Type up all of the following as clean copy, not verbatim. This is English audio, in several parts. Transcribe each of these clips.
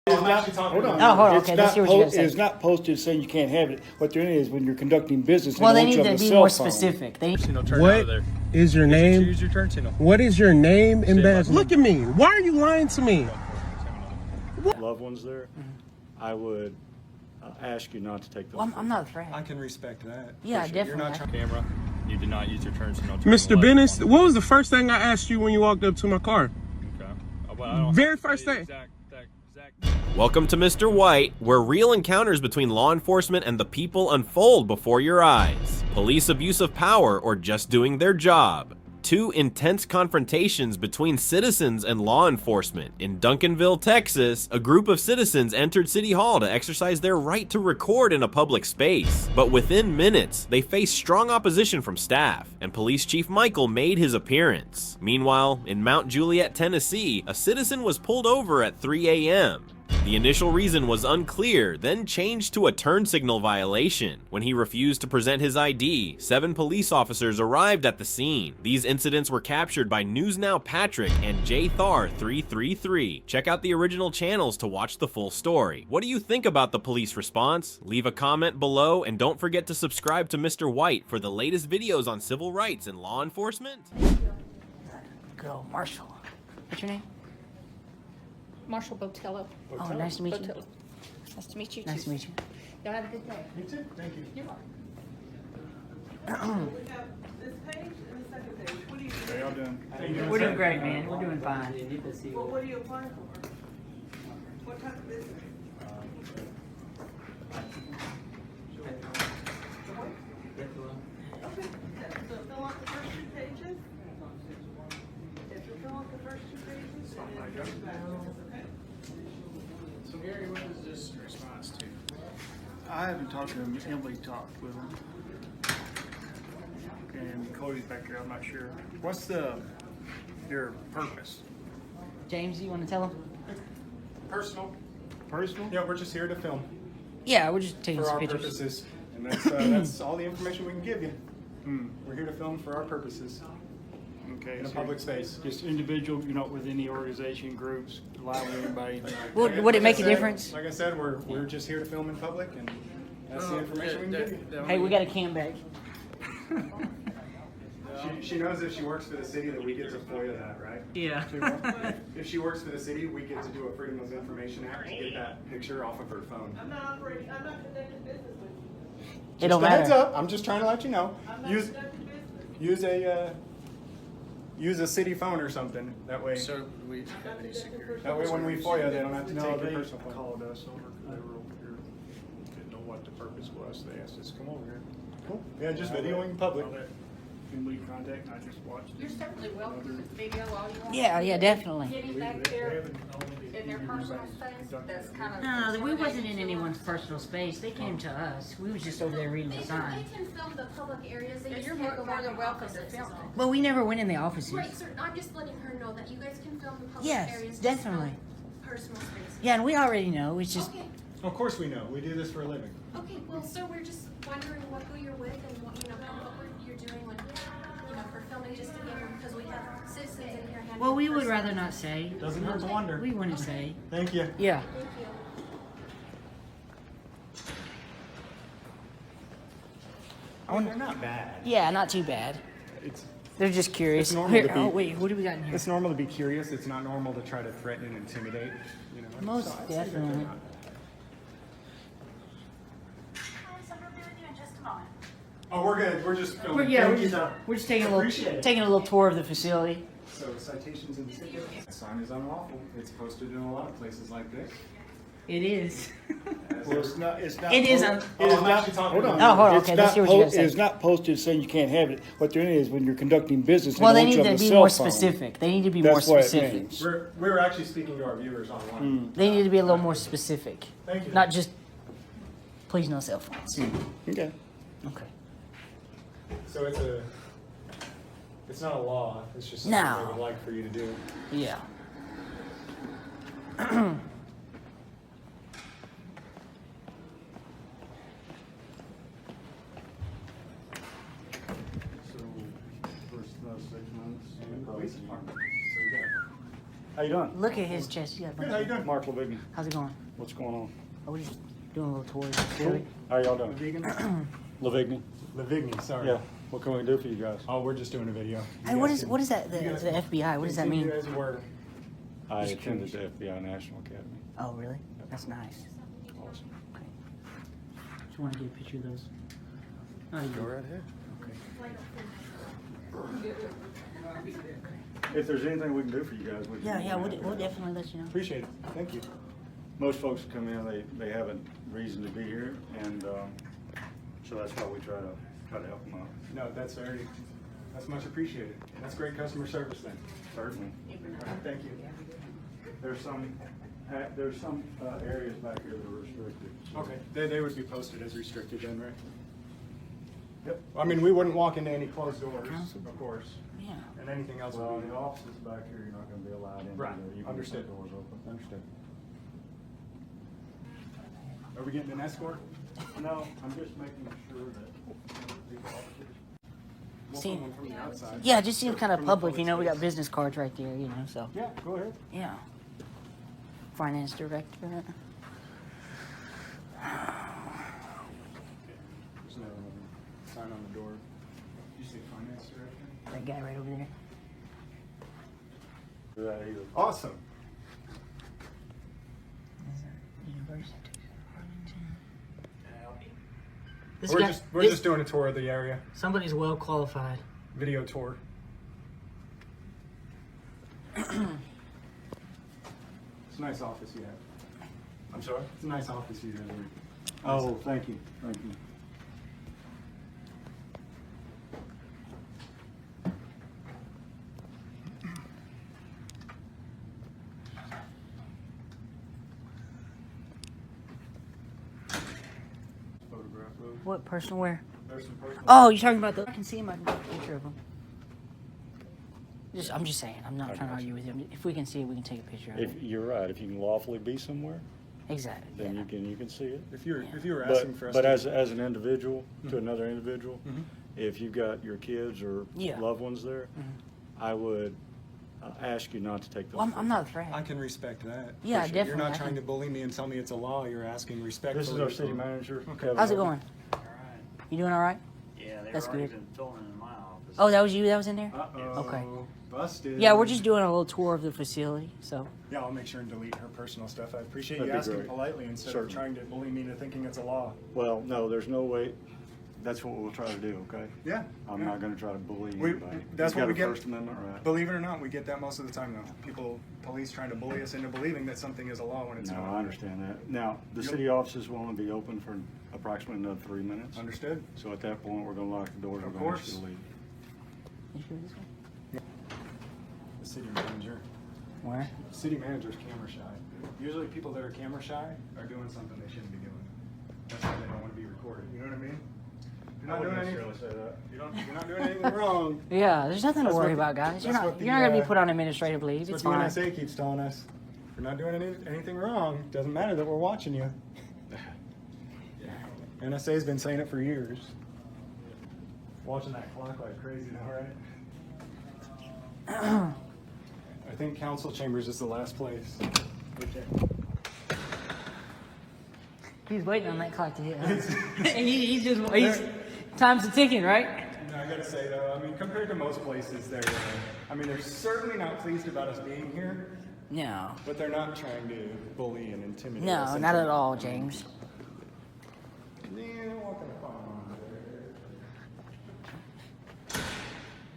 Hold on. Oh, hold on. Okay, let's hear what you're going to say. It's not posted saying you can't have it. What there is when you're conducting business. Well, they need to be more specific. What is your name? Use your turn signal. What is your name and badge? Look at me. Why are you lying to me? Loved ones there. I would ask you not to take those. Well, I'm not a threat. I can respect that. Yeah, definitely. You're not trying. Camera. You did not use your turn signal. Mr. Bennis, what was the first thing I asked you when you walked up to my car? Okay. Well, I don't Very first thing. Exact. Welcome to Mr. White, where real encounters between law enforcement and the people unfold before your eyes. Police abuse of power or just doing their job. Two intense confrontations between citizens and law enforcement. In Duncanville, Texas, a group of citizens entered City Hall to exercise their right to record in a public space. But within minutes, they faced strong opposition from staff, and Police Chief Michael made his appearance. Meanwhile, in Mount Juliet, Tennessee, a citizen was pulled over at 3 a.m. The initial reason was unclear, then changed to a turn signal violation. When he refused to present his ID, 7 police officers arrived at the scene. These incidents were captured by News Now Patrick and JThar333. Check out the original channels to watch the full story. What do you think about the police response? Leave a comment below, and don't forget to subscribe to Mr. White for the latest videos on civil rights and law enforcement. Girl, Marshall. What's your name? Marshall Botello. Oh, nice to meet you. Botello. Nice to meet you. Nice to meet you. Y'all have a good day. You too. Thank you. You're welcome. We have this page and the second page. What are you How y'all doing? We're doing great, man. We're doing fine. Well, what are you applying for? What type of business? Okay, so fill out the first 2 pages. If you fill out the first 2 pages, and then go back. Okay? So Gary, what is this response to? I haven't talked to him. Emily talked with him. And Cody's back here. I'm not sure. What's your purpose? James, you want to tell him? Personal. Personal? Yeah, we're just here to film Yeah, we're just taking for some our pictures. purposes, and that's all the information we can give you. We're here to film for our purposes Okay. in a so public space. Just individual. You're not with any organization, groups, allowing anybody. Would it make a difference? Like I said, we're just here to film in public, and that's the information we can give you. Hey, we got a cam back. She knows if she works for the city that we get to FOIA that, right? Yeah. If she works for the city, we get to do a Freedom of Information Act to get that picture off of her phone. I'm not conducting business with you. It don't Just a heads matter. up, I'm just trying to let you know. I'm not Use conducting business. use a city phone or something. That way, So we have any security? that way when we FOIA, they don't have to No, take they your personal phone. called us over because they were over here. Didn't know what the purpose was. They asked us to come over here. Cool. Yeah, just videoing in public. All that Emily contact, and I just watched You're it. certainly welcome to video all you want. Yeah, definitely. Getting back there in their personal space, that's kind of. No, we wasn't in anyone's personal space. They came to us. We was just over there reading the sign. They can film the public areas. They Yeah, just you're can't more go back than in welcome to offices. film it. Well, we never went in the offices. Right, sir. I'm just letting her know that you guys can film the public Yes, areas. just definitely. not personal space. Yeah, and we already know. It's just, Okay. Of course we know. We do this for a living. Okay. Well, sir, we're just wondering who you're with and what kind of what you're doing, like for filming, just to get because we have citizens in here. handling well, we would personal- rather not say. Doesn't hurt to wonder. We wouldn't say. Thank you. Yeah. Thank you. They're not bad. Yeah, not too bad. It's They're just curious. It's normal to be- Oh, wait, what do we got in here? It's normal to be curious. It's not normal to try to threaten and intimidate. You know. Most So I'd say that they're definitely. not. Oh, we're good. We're just filming. Thank you, though. We're just taking Appreciate it. taking a little tour of the facility. So citations and tickets. The sign is unlawful. It's posted in a lot of places like this. It is. Well, it's not. It's not. It is It a- is I'm not. actually talking Hold on. about- Oh, hold on. It's Okay, let's not hear what you gotta say. It's not posted saying you can't have it. What there is when you're conducting business. Well, they won't need you to have a be cell more phone. specific. They need to be more That's what it specific. means. We're actually speaking to our viewers online. They need to be a little more specific. Thank you. Not just, please no cell phones. Okay. Okay. So it's not a law. It's just No. something they would like for you to do. Yeah. So first 6 months. And the police department. So we got How you doing? Look at his chest. Yeah, Good, how you doing? Mark Levigny. How's it going? What's going on? Oh, we're just doing a little tour. Silly. How y'all doing? Vegan? Levigny. Levigny, sorry. Yeah. What can we do for you guys? Oh, we're just doing a video. Hey, what is that? The FBI. What does that mean? You guys were. I attended the FBI National Academy. Oh, really? That's nice. Awesome. Okay. Just want to get a picture of those. Oh, you Go right ahead. If there's anything we can do for you guys, we can. Yeah, we'll definitely let you know. Appreciate it. Thank you. Most folks come in, they have a reason to be here, and so that's why we try to help them out. No, that's much appreciated. That's great customer service then. Certainly. Thank you. There's some areas back here that are restricted. so- Okay, they would be posted as restricted then, right? Yep. I mean, we wouldn't walk into any closed doors, of course, Yeah. and anything else Well, would be. the offices back here, you're not gonna be allowed in. Right. Either. You can Understood. keep Doors open. Understood. Are we getting an escort? No, I'm just making sure that these officers. We'll See- someone from the outside. Yeah, it just seems kind of From the public. You know, we got space. business cards right there. You know, so Yeah, go ahead. yeah. Finance director. There's no sign on the door. Did you say finance director? That guy right over there. Do that either. Awesome. University. This We're guy, just doing a tour of the area. somebody's well qualified. Video tour. It's a nice office you have. I'm sorry? It's a nice office you have. Oh, thank you, thank you. Photograph those. What personal wear? There's some personal. Oh, you're talking about the. I can see him. I can take a picture of him. I'm just saying. I'm not I trying to got argue with you. If we can see it, we can take a picture of If it. you're right, if you can lawfully be somewhere, Exactly. then Yeah. you can see it. If you were But, asking for us but to. as an individual to another individual, Mhm. if you've got your kids or Yeah. loved ones there, I would ask you not to take those. Well, I'm not a I threat. can respect that. Yeah, For sure. You're definitely, I not trying can- to bully me and tell me it's a law. You're asking respectfully. This is our city manager. Kevin. How's it going? You doing all right? Yeah, they've That's already good. been filming in my office. Oh, that was you. That was in there. Uh-oh. Okay. Busted. Yeah, we're just doing a little tour of the facility. So Yeah, I'll make sure and delete her personal stuff. I appreciate That'd you be asking great. politely instead Certainly. of trying to bully me into thinking it's a law. Well, no, there's no way. That's what we'll try to do, okay? Yeah. I'm yeah. not gonna try to bully We- anybody. that's You've what we got get- a First Amendment right. Believe it or not, we get that most of the time though. Police trying to bully us into believing that something is a law when it's No, not. I understand that. Now, the Yep. city offices will only be open for approximately another 3 minutes. Understood? So at that point, we're gonna lock the doors. Of We're gonna ask course. you to leave. you sure this one? The city manager. Where? City manager's camera shy. Usually people that are camera shy are doing something they shouldn't be doing. That's why they don't want to be recorded. You know what I mean? You're not doing anything. say that. You're not doing anything wrong. Yeah, there's nothing to That's worry what the- about, guys. You're that's not. what the, You're not gonna be uh, put on administrative leave. That's It's what the fine. NSA keeps telling us. We're not doing anything wrong. Doesn't matter that we're watching you. NSA's been saying it for years. Watching that clock like crazy now, right? I think council chambers is the last place. He's waiting on that clock to hit. Huh? he's just time's ticking, right? No, I gotta say though, I mean, compared to most places, they're certainly not pleased about us being here, No. but they're not trying to bully and intimidate us. No, not at all, James. Yeah, what can I find on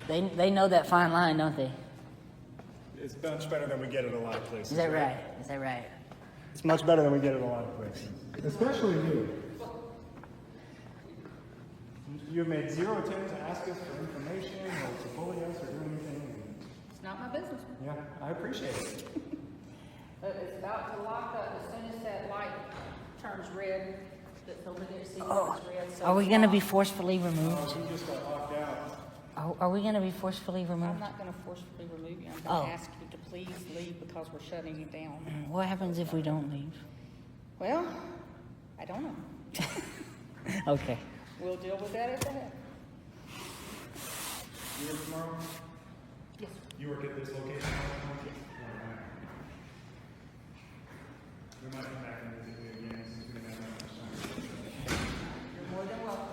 there? They know that fine line, don't they? It's much better than we get at a lot of places. Is that right? Is that right? It's much better than we get at a lot of places. Especially you. You've made zero attempt to ask us for information or to bully us or do anything. It's not my business. Yeah, I appreciate it. It's about to lock up as soon as that light turns red. That's over there, see Oh, it's red. So are we it's gonna be locked. forcefully removed? You just got locked out. Are we gonna be forcefully I'm removed? not gonna forcefully remove you. I'm Oh. gonna ask you to please leave because we're shutting you down. What happens if we don't leave? Well, I don't know. Okay. We'll deal with that at the head. You work tomorrow? Yes. You work at this location? We might come back and visit you again since we didn't have that much time. You're more than welcome.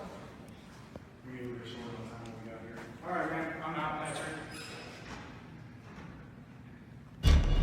We were short on time when we got here. All right, man. I'm out. That's right.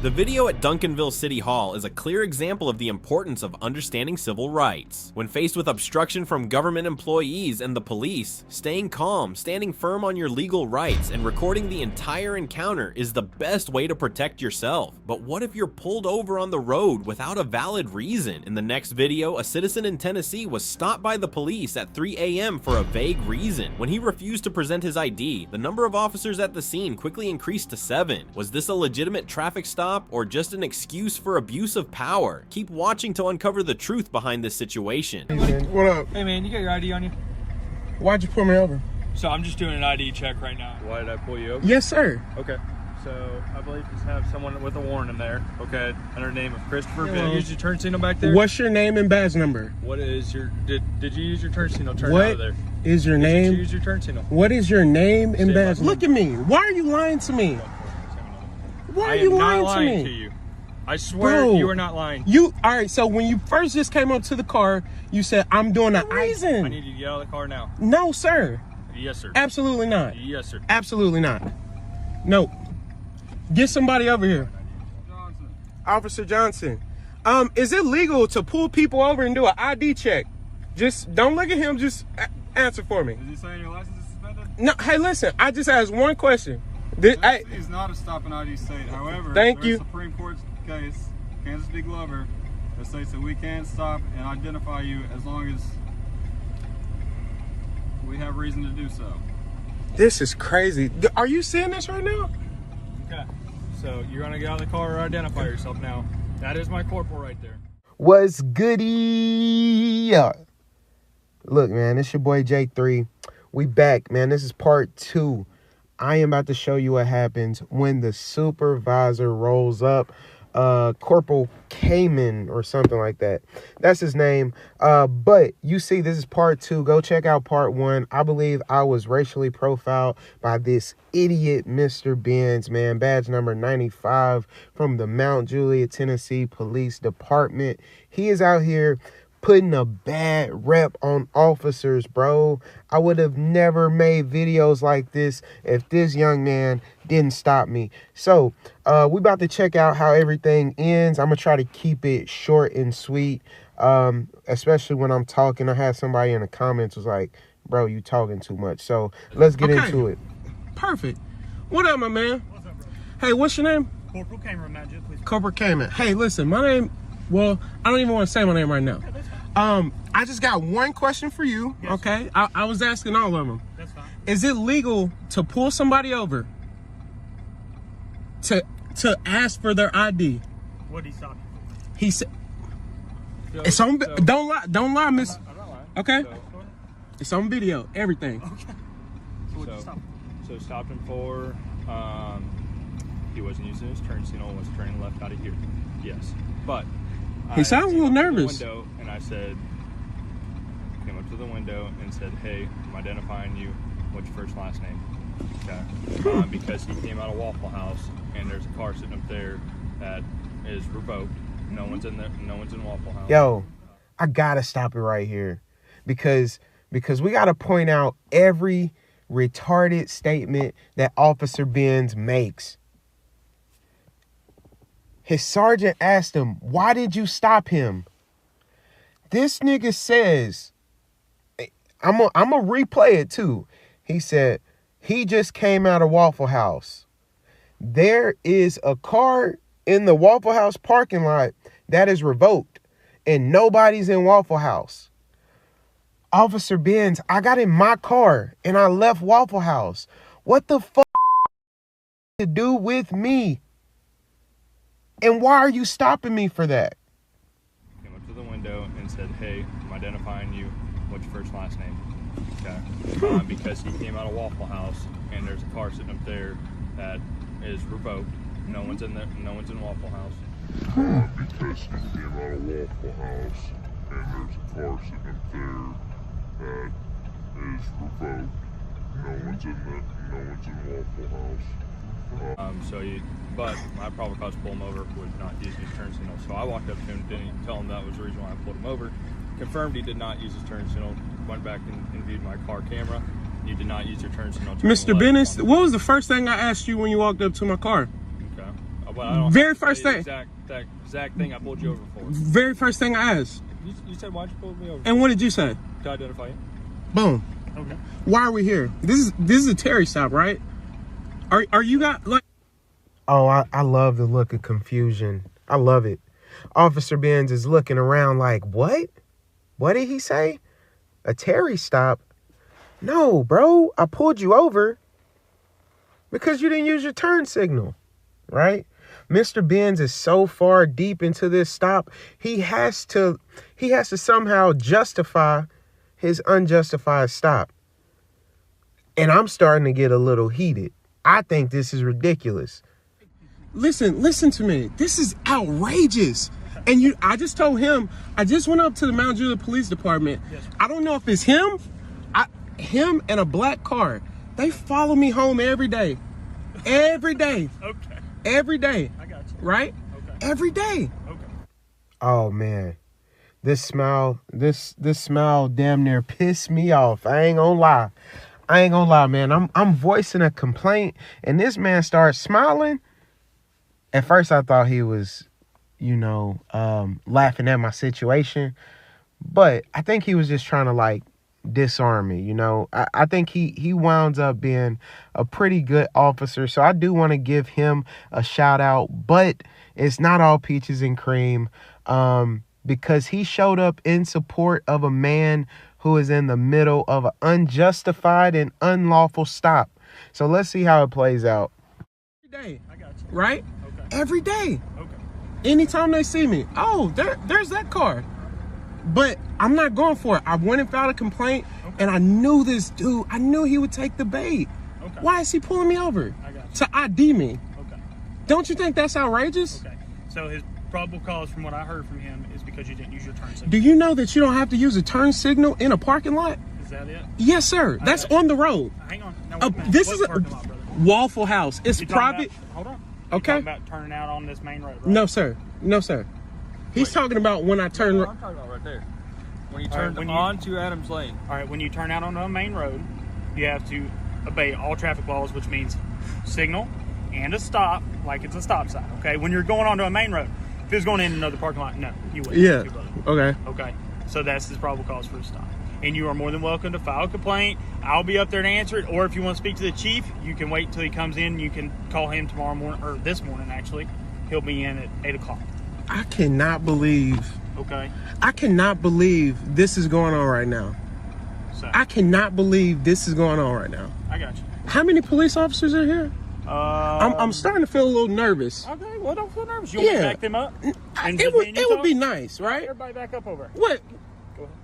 The video at Duncanville City Hall is a clear example of the importance of understanding civil rights. When faced with obstruction from government employees and the police, staying calm, standing firm on your legal rights, and recording the entire encounter is the best way to protect yourself. But what if you're pulled over on the road without a valid reason? In the next video, a citizen in Tennessee was stopped by the police at 3 a.m. for a vague reason. When he refused to present his ID, the number of officers at the scene quickly increased to 7. Was this a legitimate traffic stop or just an excuse for abuse of power? Keep watching to uncover the truth behind this situation. What up? Hey man, you got your ID on you? Why'd you pull me over? So I'm just doing an ID check right now. Why did I pull you over? Yes, sir. Okay. So I believe you have someone with a warrant in there. Okay. Under the name of Christopher. Hello. Use your turn signal back there. What's your name and badge number? What is your? Did you use your turn signal? Turn What out of there. is your Did name? you use your turn signal? What is your name and Say badge? my- Look at me. Why are you lying to me? Why are I you am not lying lying to to me? you. I swear Bro, you are not lying. You all right? So when you first just came up to the car, you said I'm doing a I reason. need you to get out of the car now. No, sir. Yes, sir. Absolutely not. Yes, sir. Absolutely not. No. Get somebody over here. Officer Johnson. Is it legal to pull people over and do an ID check? Just don't look at him. Just answer for me. Is he saying your license is suspended? No. Hey, listen. I just asked one question. It's not a stop and ID state. However, Thank there's you. a Supreme Court case, Kansas v. Glover, that states that we can stop and identify you as long as we have reason to do so. This is crazy. Are you seeing this right now? Okay. So you're gonna get out of the car or identify yourself now. That is my corporal right there. What's goody? Look, man, it's your boy J3. We back, man. This is part 2. I am about to show you what happens when the supervisor rolls up. Corporal Cayman or something like that. That's his name. But you see, this is part 2. Go check out part 1. I believe I was racially profiled by this idiot Mr. Benz, man. Badge number 95 from the Mount Juliet, Tennessee Police Department. He is out here putting a bad rep on officers, bro. I would have never made videos like this if this young man didn't stop me. So we about to check out how everything ends. I'm gonna try to keep it short and sweet, especially when I'm talking. I had somebody in the comments was like, bro, you talking too much. So let's get into it. Perfect. What up, my man? What's up, bro? Hey, what's your name? Corporal Cameron, Magic, please. Corporal Cayman. Hey, listen, my name, well, I don't even want to say my name right now. I just got one question for you, yes, okay? I was asking all of them. That's fine. Is it legal to pull somebody over to ask for their ID? What did he stop you? He said, So, it's on, so- don't lie, miss. I'm not lying. Okay? So, It's on video, everything. okay. So what did you stop? So stopped him for, he wasn't using his turn signal, was turning left out of here. Yes. But He sounds a little nervous. Window, and I said, came up to the window and said, hey, I'm identifying you. What's your first and last name? Okay. Because he came out of Waffle House, and there's a car sitting up there that is revoked. No one's in there. No one's in Waffle House. Yo, I gotta stop it right here because we gotta point out every retarded statement that Officer Benz makes. His sergeant asked him, why did you stop him? This nigga says, I'm gonna replay it too. He said, he just came out of Waffle House. There is a car in the Waffle House parking lot that is revoked and nobody's in Waffle House. Officer Benz, I got in my car and I left Waffle House. What the fuck to do with me? And why are you stopping me for that? Came up to the window and said, hey, I'm identifying you. What's your first and last name? Okay. Because he came out of Waffle House, and there's a car sitting up there that is revoked. No one's in there. No one's in Waffle House. Because he came out of Waffle House, and there's a car sitting up there that is revoked. No one's in Waffle House. But my probable cause to pull him over would not use his turn signal. So I I walked up to him, didn't tell him that was the reason why I pulled him over. Confirmed he did not use his turn signal. Went back and viewed my car camera. You did not use your turn signal. Mr. Bennis, what was the first thing I asked you when you walked up to my car? Okay. Well, I don't very first thing. That exact thing I pulled you over for. Very first thing I asked. You said, why'd you pull me over? And what did you say? To identify you. Boom. Okay. Why are we here? This is a Terry stop, right? Are you got like? Oh, I love the look of confusion. I love it. Officer Benz is looking around like, what? What did he say? A Terry stop? No, bro. I pulled you over because you didn't use your turn signal, right? Mr. Benz is so far deep into this stop, he has to somehow justify his unjustified stop. And I'm starting to get a little heated. I think this is ridiculous. Listen to me. This is outrageous. And I just told him, I just went up to the Mount Juliet Police Department. Yes. I don't know if it's him, him and a black car. They follow me home every day. Every day. Okay. Every day. I got you. Right? Okay. Every day. Okay. Oh man. This smile damn near pissed me off. I ain't gonna lie, man. I'm voicing a complaint and this man starts smiling. At first I thought he was, laughing at my situation, but I think he was just trying to like disarm me. I think he wound up being a pretty good officer. So I do want to give him a shout out, but it's not all peaches and cream, because he showed up in support of a man who is in the middle of an unjustified and unlawful stop. So let's see how it plays out. Every day, I got you. right? Okay. Every day. Okay. Anytime they see me, oh, there's that car. But I'm not going for it. I went and filed a complaint, and I knew this dude. I knew he would take the bait. Okay. Why is he pulling me over? I got you. To ID me. Okay. Don't you think that's outrageous? Okay. So his probable cause, from what I heard from him, is because you didn't use your turn signal. Do you know that you don't have to use a turn signal in a parking lot? Is that it? Yes, sir. That's on the road. Hang on. Now, wait a minute. This What is a parking lot, brother? Waffle House. It's You talking private. about- hold on. Okay. You're talking about turning out on this main road, right? No, sir. No, sir. He's talking about when I turn. I'm talking about right there. When you All right, turn when you- onto Adams Lane. All right, when you turn out on a main road, you have to obey all traffic laws, which means signal and a stop, like it's a stop sign, okay? When you're going onto a main road. If it was going in another parking lot, no, you wouldn't. Yeah. Okay. Okay. So that's his probable cause for a stop. And you are more than welcome to file a complaint. I'll be up there to answer it. Or if you want to speak to the chief, you can wait till he comes in. You can call him tomorrow morning, or this morning, actually. He'll be in at 8 o'clock. I cannot believe. Okay. I cannot believe this is going on right now. So I cannot believe this is going on right now. I got you. How many police officers are here? I'm starting to feel a little nervous. Okay, well, don't feel nervous. You want to back them up? And It just me and you would talk? be nice, right? Everybody back up over. What? Go ahead.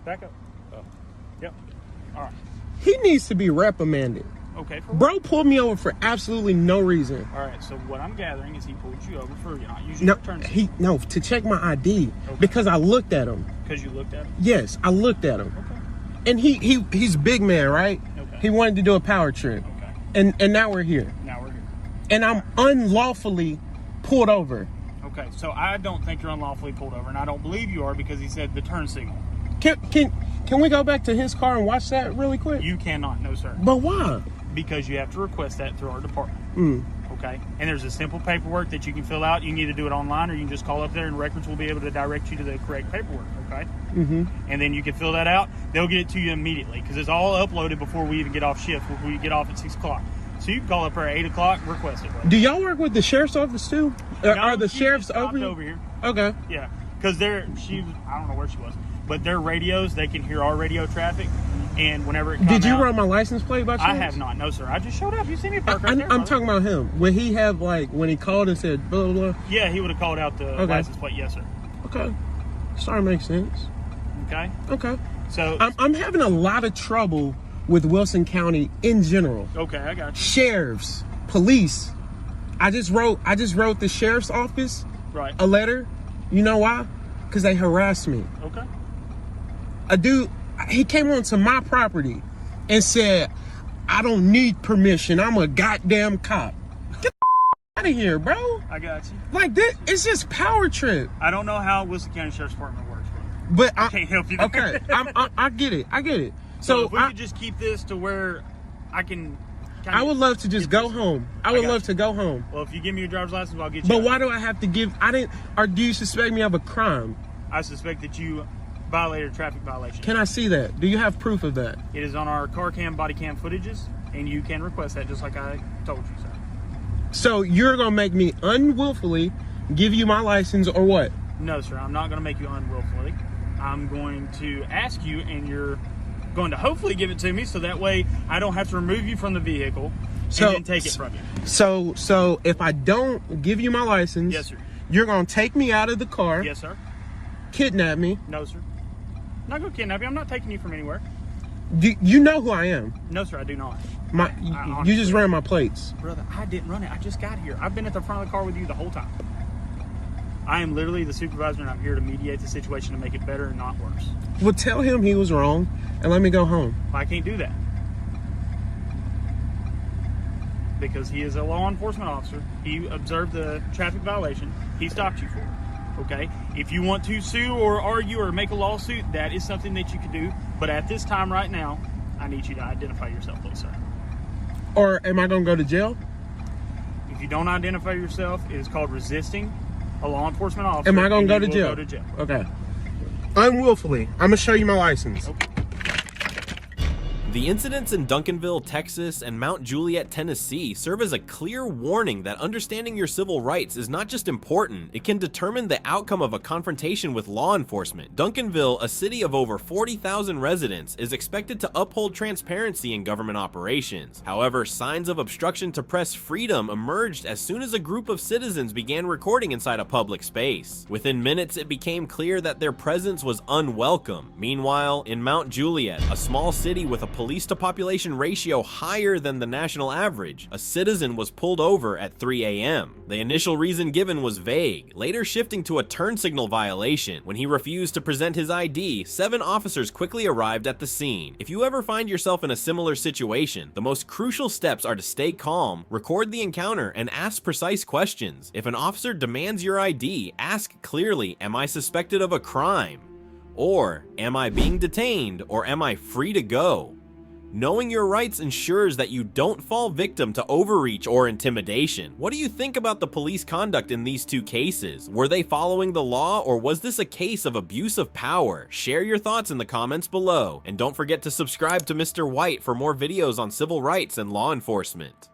Back up. Oh. Yep. All right. He needs to be reprimanded. Okay. For Bro pulled me over for absolutely no reason. All right. So what I'm gathering is he pulled you over for not using your turn signal. To check my ID because I looked at him. Because you looked at him? Yes, I looked at him. Okay. And he's a big man, right? Okay. He wanted to do a power trip. Okay. And now we're here. Now we're here. And I'm unlawfully pulled over. Okay. So I don't think you're unlawfully pulled over, and I don't believe you are because he said the turn signal. Can we go back to his car and watch that really quick? You cannot, no sir. But why? Because you have to request that through our department. Okay. And there's a simple paperwork that you can fill out. You can either do it online or you can just call up there and records will be able to direct you to the correct paperwork. Okay. And then you can fill that out. They'll get it to you immediately because it's all uploaded before we even get off shift. Before we get off at 6 o'clock. So you can call up there at 8 o'clock and request it. Brother. Do y'all work with the sheriff's office too? No, Are the she sheriffs just stopped over here? Okay. Yeah, because I don't know where she was, but their radios, they can hear our radio traffic, and whenever it comes Did you out, run my license plate by chance? I have not, no sir. I just showed up. You see me park right there. I'm brother. talking about him. When he have when he called and said blah, blah, blah. Yeah, he would have called out the license plate. Yes, sir. Okay. Starting to make sense. Okay. Okay. So I'm having a lot of trouble with Wilson County in general. okay, I got you. Sheriffs, police. I just wrote the sheriff's office Right. a letter. You know why? Because they harassed me. Okay. A dude, he came onto my property and said, I don't need permission. I'm a goddamn cop. Get the out of here, bro. I got you. Like this, it's just power trip. I don't know how Wilson County Sheriff's Department works, but I can't help you there. Okay, I get it. I get it. So if we could just keep this to where I can. I would love to just go home. I would love to go home. Well, if you give me your driver's license, I'll get you. But why do I have to give? Or do you suspect me of a crime? I suspect that you violated a traffic violation. Can I see that? Do you have proof of that? It is on our car cam, body cam footages, and you can request that just like I told you, sir. So you're gonna make me unwillfully give you my license or what? No, sir. I'm not going to make you unwillfully. I'm going to ask you, and you're going to hopefully give it to me, so that way I don't have to remove you from the vehicle and then take it from you. So if I don't give you my license, yes, sir, you're gonna take me out of the car. Yes, sir. Kidnap me. No, sir. I'm not going to kidnap you. I'm not taking you from anywhere. You know who I am? No, sir, I do not. You just ran my plates. Brother, I didn't run it. I just got here. I've been at the front of the car with you the whole time. I am literally the supervisor, and I'm here to mediate the situation to make it better and not worse. Well, tell him he was wrong and let me go home. I can't do that. Because he is a law enforcement officer. He observed the traffic violation. He stopped you for it. Okay? If you want to sue or argue or make a lawsuit, that is something that you could do. But at this time right now, I need you to identify yourself, please, sir. Or am I going to go to jail? If you don't identify yourself, it is called resisting a law enforcement officer. Am I going to go to jail? jail? Go to jail. Okay. Unwillfully. I'm going to show you my license. Okay. The incidents in Duncanville, Texas, and Mount Juliet, Tennessee serve as a clear warning that understanding your civil rights is not just important, it can determine the outcome of a confrontation with law enforcement. Duncanville, a city of over 40,000 residents, is expected to uphold transparency in government operations. However, signs of obstruction to press freedom emerged as soon as a group of citizens began recording inside a public space. Within minutes, it became clear that their presence was unwelcome. Meanwhile, in Mount Juliet, a small city with a police to population ratio higher than the national average, a citizen was pulled over at 3 a.m. The initial reason given was vague, later shifting to a turn signal violation. When he refused to present his ID, 7 officers quickly arrived at the scene. If you ever find yourself in a similar situation, the most crucial steps are to stay calm, record the encounter, and ask precise questions. If an officer demands your ID, ask clearly, am I suspected of a crime? Or, am I being detained? Or am I free to go? Knowing your rights ensures that you don't fall victim to overreach or intimidation. What do you think about the police conduct in these two cases? Were they following the law, or was this a case of abuse of power? Share your thoughts in the comments below, and don't forget to subscribe to Mr. White for more videos on civil rights and law enforcement.